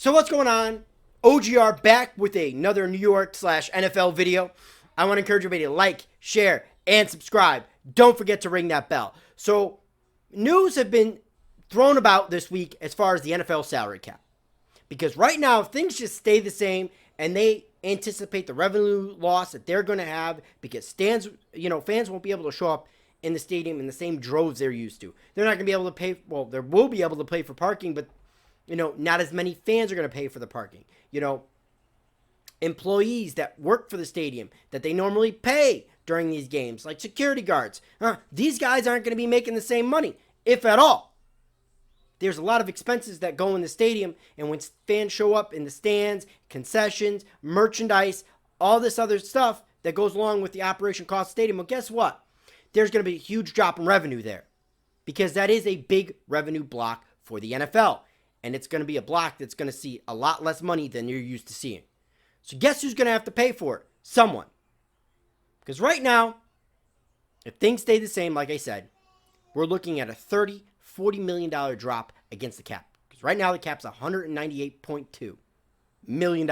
So what's going on? OGR back with another New York / NFL video. I want to encourage everybody to like, share, and subscribe. Don't forget to ring that bell. So news have been thrown about this week as far as the NFL salary cap. Because right now, if things just stay the same and they anticipate the revenue loss that they're going to have because fans won't be able to show up in the stadium in the same droves they're used to. They're not going to be able to pay, well, they will be able to pay for parking, but not as many fans are going to pay for the parking. Employees that work for the stadium that they normally pay during these games, like security guards, these guys aren't going to be making the same money, if at all. There's a lot of expenses that go in the stadium, and when fans show up in the stands, concessions, merchandise, all this other stuff that goes along with the operation cost of the stadium, well, guess what? There's going to be a huge drop in revenue there because that is a big revenue block for the NFL. And it's going to be a block that's going to see a lot less money than you're used to seeing. So guess who's going to have to pay for it? Someone. Because right now, if things stay the same, like I said, we're looking at a $40 million drop against the cap. Because right now the cap's $198.2 million.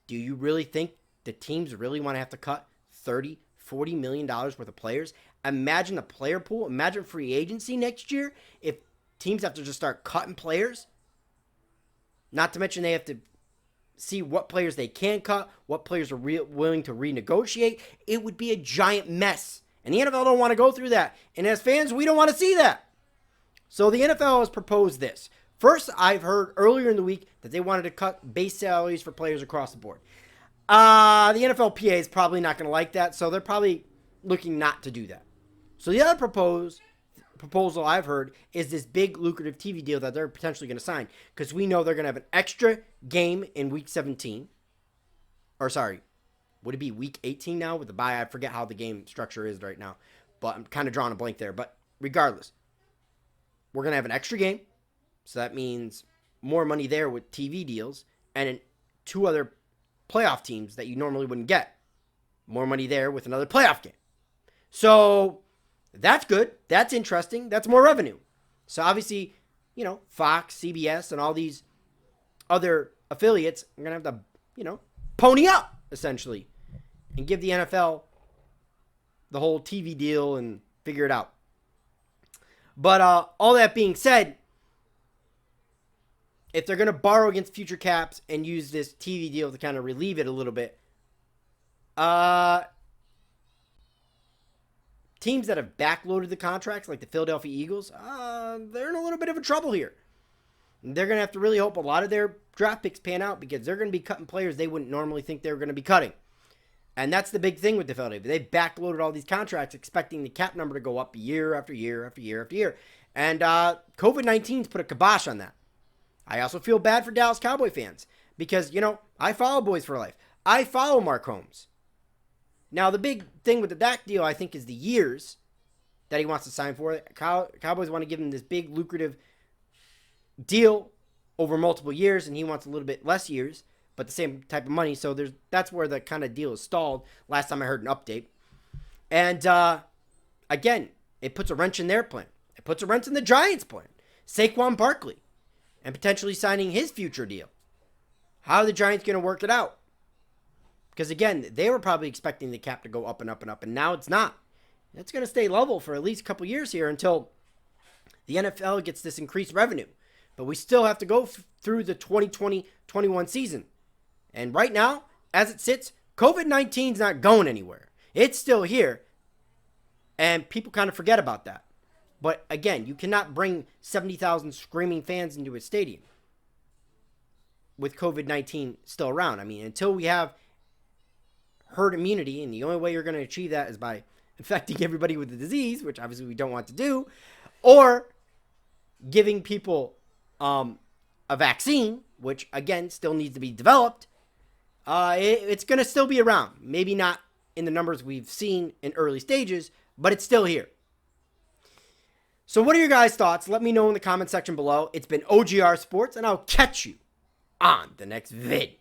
Do you really think the teams really want to have to cut $40 million worth of players? Imagine the player pool. Imagine free agency next year. If teams have to just start cutting players. Not to mention they have to see what players they can cut, what players are willing to renegotiate. It would be a giant mess. And the NFL don't want to go through that. And as fans, we don't want to see that. So the NFL has proposed this. First, I've heard earlier in the week that they wanted to cut base salaries for players across the board. The NFLPA is probably not going to like that, so they're probably looking not to do that. So the other proposal I've heard is this big lucrative TV deal that they're potentially going to sign, because we know they're going to have an extra game in week 17. Or sorry, would it be week 18 now with the bye? I forget how the game structure is right now, but I'm kind of drawing a blank there. But regardless, we're going to have an extra game. So that means more money there with TV deals and two other playoff teams that you normally wouldn't get. More money there with another playoff game. So that's good. That's interesting. That's more revenue. So obviously, Fox, CBS, and all these other affiliates are going to have to, pony up, essentially, and give the NFL the whole TV deal and figure it out. But all that being said, if they're going to borrow against future caps and use this TV deal to kind of relieve it a little bit, teams that have backloaded the contracts, like the Philadelphia Eagles, they're in a little bit of a trouble here. They're going to have to really hope a lot of their draft picks pan out because they're going to be cutting players they wouldn't normally think they were going to be cutting. And that's the big thing with the Philadelphia. They've backloaded all these contracts expecting the cap number to go up year after year after year after year. And COVID-19's put a kibosh on that. I also feel bad for Dallas Cowboy fans because, I follow Boys for Life. I follow Mark Holmes. Now, the big thing with the Dak deal, I think, is the years that he wants to sign for. Cowboys want to give him this big, lucrative deal over multiple years, and he wants a little bit less years, but the same type of money. So that's where the kind of deal is stalled. Last time I heard an update. And, again, it puts a wrench in their plan. It puts a wrench in the Giants' plan. Saquon Barkley, and potentially signing his future deal. How are the Giants going to work it out? Because, again, they were probably expecting the cap to go up and up and up, and now it's not. It's going to stay level for at least a couple years here until the NFL gets this increased revenue. But we still have to go through the 2020-21 season. And right now, as it sits, COVID-19 is not going anywhere. It's still here, and people kind of forget about that. But, again, you cannot bring 70,000 screaming fans into a stadium with COVID-19 still around. I mean, until we have herd immunity, and the only way you're going to achieve that is by infecting everybody with the disease, which obviously we don't want to do, or giving people a vaccine, which, again, still needs to be developed, it's going to still be around. Maybe not in the numbers we've seen in early stages, but it's still here. So what are your guys' thoughts? Let me know in the comment section below. It's been OGR Sports, and I'll catch you on the next vid.